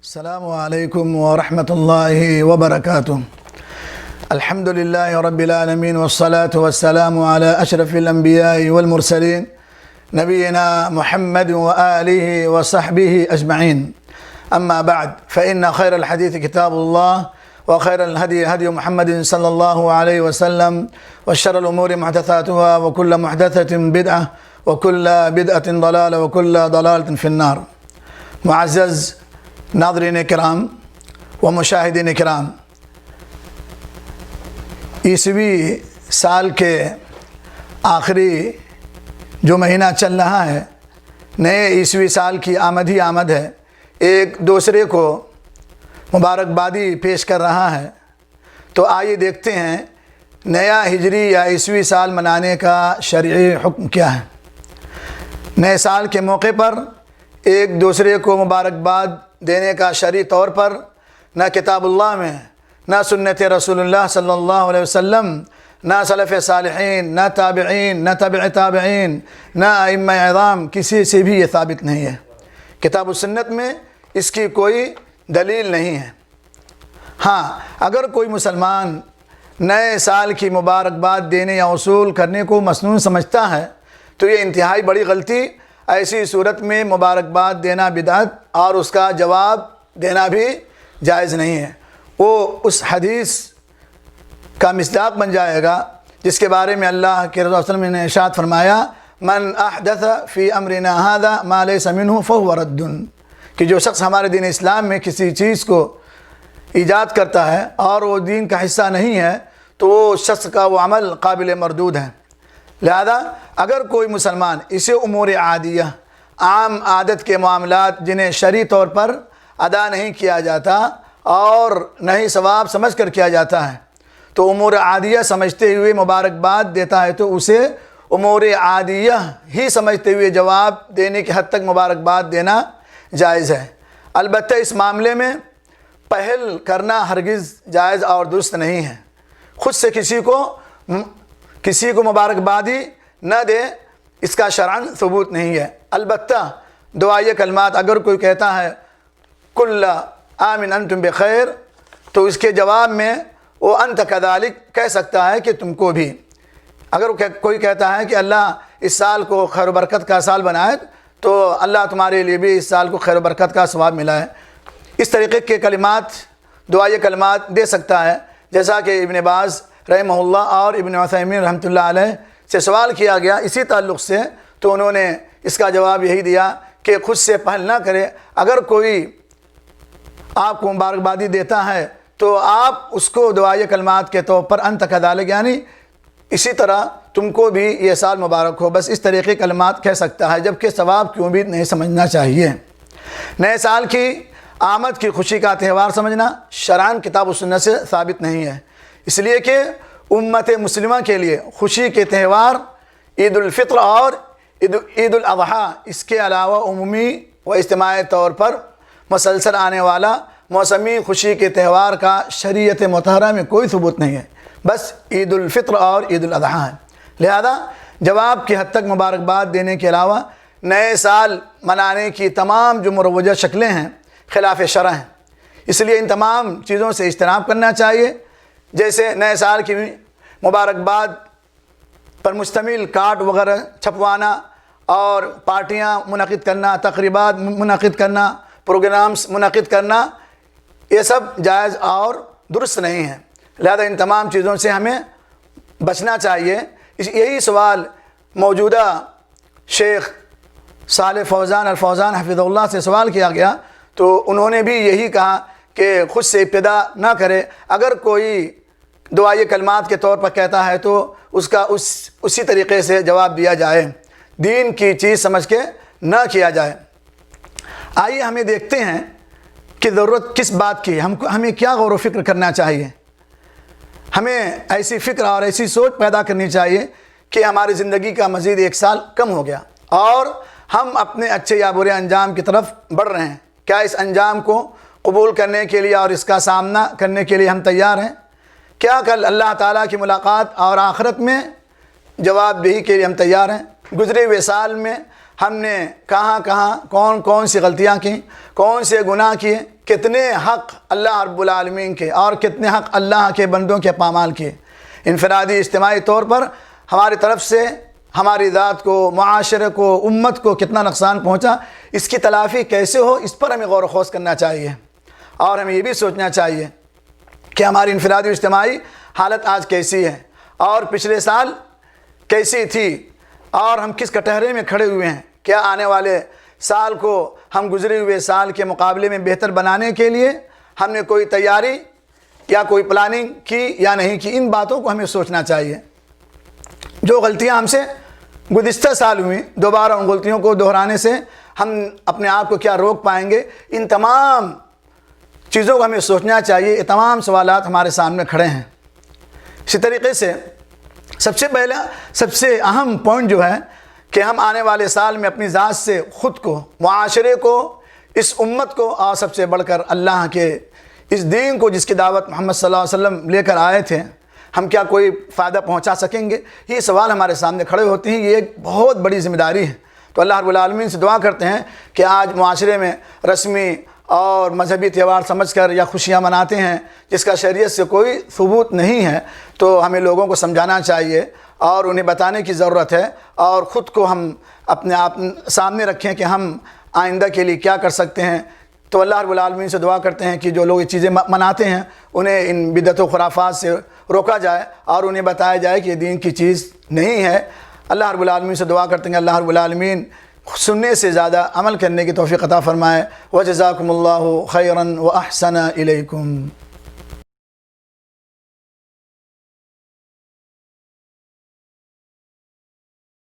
السلام علیکم ورحمۃ اللہ وبرکاتہ۔ الحمد للہ رب العالمین والصلاة والسلام علی اشرف الانبیاء والمرسلین نبینا محمد وآلہ وصحبہ اجمعین، اما بعد فإن خیر الحدیث کتاب اللہ وخیر الہدی ہدی محمد صلی اللہ علیہ وسلم وشر الامور محدثاتها وکل محدثۃ بدعہ وکل بدعۃ ضلالہ وکل ضلالۃ فی النار۔ معزز ناظرین کرام و مشاہدین کرام، عیسوی سال کے آخری جو مہینہ چل رہا ہے، نئے عیسوی سال کی آمد ہی آمد ہے، ایک دوسرے کو مبارکبادی پیش کر رہا ہے۔ تو آئیے دیکھتے ہیں نیا ہجری یا عیسوی سال منانے کا شرعی حکم کیا ہے۔ نئے سال کے موقع پر ایک دوسرے کو مبارکباد دینے کا شرعی طور پر نہ کتاب اللہ میں، نہ سنت رسول اللہ صلی اللہ علیہ وسلم، نہ سلف صالحین، نہ تابعین، نہ تبع تابعین، نہ ائمہ اعظام، کسی سے بھی یہ ثابت نہیں ہے۔ کتاب و سنت میں اس کی کوئی دلیل نہیں ہے۔ ہاں، اگر کوئی مسلمان نئے سال کی مبارکباد دینے یا وصول کرنے کو مسنون سمجھتا ہے تو یہ انتہائی بڑی غلطی۔ ایسی صورت میں مبارکباد دینا بدعت اور اس کا جواب دینا بھی جائز نہیں ہے۔ وہ اس حدیث کا مصداق بن جائے گا جس کے بارے میں اللہ کے رسول صلی اللہ علیہ وسلم نے ارشاد فرمایا، من احدث فی امرنا ھذا ما لیس منہ فہو رد، کہ جو شخص ہمارے دین اسلام میں کسی چیز کو ایجاد کرتا ہے اور وہ دین کا حصہ نہیں ہے تو وہ شخص کا وہ عمل قابل مردود ہے۔ لہذا اگر کوئی مسلمان اسے امور عادیہ، عام عادت کے معاملات جنہیں شرعی طور پر ادا نہیں کیا جاتا اور نہ ہی ثواب سمجھ کر کیا جاتا ہے، تو امور عادیہ سمجھتے ہوئے مبارکباد دیتا ہے تو اسے امور عادیہ ہی سمجھتے ہوئے جواب دینے کی حد تک مبارکباد دینا جائز ہے۔ البتہ اس معاملے میں پہل کرنا ہرگز جائز اور درست نہیں ہے۔ خود سے کسی کو مبارکبادی نہ دے، اس کا شرعاً ثبوت نہیں ہے۔ البتہ دعائیہ کلمات اگر کوئی کہتا ہے کل آمن انتم بخیر، تو اس کے جواب میں وہ انت کذالک کہہ سکتا ہے کہ تم کو بھی۔ اگر کوئی کہتا ہے کہ اللہ اس سال کو خیر و برکت کا سال بنائے تو اللہ تمہارے لیے بھی اس سال کو خیر و برکت کا ثواب ملا ہے۔ اس طریقے کے کلمات، دعائیہ کلمات دے سکتا ہے، جیسا کہ ابن باز رحمہ اللہ اور ابن عثیمین رحمۃ اللہ علیہ سے سوال کیا گیا اسی تعلق سے، تو انہوں نے اس کا جواب یہی دیا کہ خود سے پہل نہ کرے۔ اگر کوئی آپ کو مبارکبادی دیتا ہے تو آپ اس کو دعائیہ کلمات کے طور پر انت کذالک، یعنی اسی طرح تم کو بھی یہ سال مبارک ہو، بس اس طریقے کلمات کہہ سکتا ہے، جبکہ ثواب کی امید نہیں سمجھنا چاہیے۔ نئے سال کی آمد کی خوشی کا تہوار سمجھنا شرعاً کتاب و سنت سے ثابت نہیں ہے، اس لیے کہ امت مسلمہ کے لیے خوشی کے تہوار عید الفطر اور عید الاضحیٰ، اس کے علاوہ عمومی و اجتماعی طور پر مسلسل آنے والا موسمی خوشی کے تہوار کا شریعت مطہرہ میں کوئی ثبوت نہیں ہے، بس عید الفطر اور عید الاضحیٰ ہے۔ لہذا جواب کی حد تک مبارکباد دینے کے علاوہ نئے سال منانے کی تمام جو مروجہ شکلیں ہیں خلاف شرع ہیں، اس لیے ان تمام چیزوں سے اجتناب کرنا چاہیے، جیسے نئے سال کی مبارکباد پر مشتمل کارڈ وغیرہ چھپوانا اور پارٹیاں منعقد کرنا، تقریبات منعقد کرنا، پروگرامز منعقد کرنا، یہ سب جائز اور درست نہیں ہے۔ لہذا ان تمام چیزوں سے ہمیں بچنا چاہیے۔ یہی سوال موجودہ شیخ صالح فوزان الفوزان حفظہ اللہ سے سوال کیا گیا، تو انہوں نے بھی یہی کہا کہ خود سے ابتدا نہ کرے۔ اگر کوئی دعائیہ کلمات کے طور پر کہتا ہے تو اس کا اسی طریقے سے جواب دیا جائے، دین کی چیز سمجھ کے نہ کیا جائے۔ آئیے ہمیں دیکھتے ہیں کہ ضرورت کس بات کی، ہمیں کیا غور و فکر کرنا چاہیے۔ ہمیں ایسی فکر اور ایسی سوچ پیدا کرنی چاہیے کہ ہماری زندگی کا مزید ایک سال کم ہو گیا اور ہم اپنے اچھے یا برے انجام کی طرف بڑھ رہے ہیں۔ کیا اس انجام کو قبول کرنے کے لیے اور اس کا سامنا کرنے کے لیے ہم تیار ہیں؟ کیا کل اللہ تعالیٰ کی ملاقات اور آخرت میں جواب دہی کے لیے ہم تیار ہیں؟ گزرے ہوئے سال میں ہم نے کہاں کہاں کون کون سی غلطیاں کی، کون سے گناہ کیے، کتنے حق اللہ رب العالمین کے اور کتنے حق اللہ کے بندوں کے پامال کیے، انفرادی اجتماعی طور پر ہماری طرف سے ہماری ذات کو، معاشرے کو، امت کو کتنا نقصان پہنچا، اس کی تلافی کیسے ہو، اس پر ہمیں غور و خوض کرنا چاہیے۔ اور ہمیں یہ بھی سوچنا چاہیے کہ ہماری انفرادی اجتماعی حالت آج کیسی ہے اور پچھلے سال کیسی تھی، اور ہم کس کٹہرے میں کھڑے ہوئے ہیں۔ کیا آنے والے سال کو ہم گزرے ہوئے سال کے مقابلے میں بہتر بنانے کے لیے ہم نے کوئی تیاری یا کوئی پلاننگ کی یا نہیں کی؟ ان باتوں کو ہمیں سوچنا چاہیے۔ جو غلطیاں ہم سے گزشتہ سال ہوئیں، دوبارہ ان غلطیوں کو دہرانے سے ہم اپنے آپ کو کیا روک پائیں گے، ان تمام چیزوں کو ہمیں سوچنا چاہیے۔ یہ تمام سوالات ہمارے سامنے کھڑے ہیں۔ اسی طریقے سے سب سے پہلا، سب سے اہم پوائنٹ جو ہے کہ ہم آنے والے سال میں اپنی ذات سے خود کو، معاشرے کو، اس امت کو، اور سب سے بڑھ کر اللہ کے اس دین کو جس کی دعوت محمد صلی اللہ علیہ وسلم لے کر آئے تھے، ہم کیا کوئی فائدہ پہنچا سکیں گے؟ یہ سوال ہمارے سامنے کھڑے ہوتے ہیں۔ یہ ایک بہت بڑی ذمہ داری ہے۔ تو اللہ رب العالمین سے دعا کرتے ہیں کہ آج معاشرے میں رسمی اور مذہبی تہوار سمجھ کر یا خوشیاں مناتے ہیں جس کا شریعت سے کوئی ثبوت نہیں ہے، تو ہمیں لوگوں کو سمجھانا چاہیے اور انہیں بتانے کی ضرورت ہے، اور خود کو ہم اپنے آپ سامنے رکھیں کہ ہم آئندہ کے لیے کیا کر سکتے ہیں۔ تو اللہ رب العالمین سے دعا کرتے ہیں کہ جو لوگ یہ چیزیں مناتے ہیں انہیں ان بدعت و خرافات سے روکا جائے اور انہیں بتایا جائے کہ یہ دین کی چیز نہیں ہے۔ اللہ رب العالمین سے دعا کرتے ہیں کہ اللہ رب العالمین سننے سے زیادہ عمل کرنے کی توفیق عطا فرمائے۔ وجزاکم اللہ خیرا واحسن الیکم۔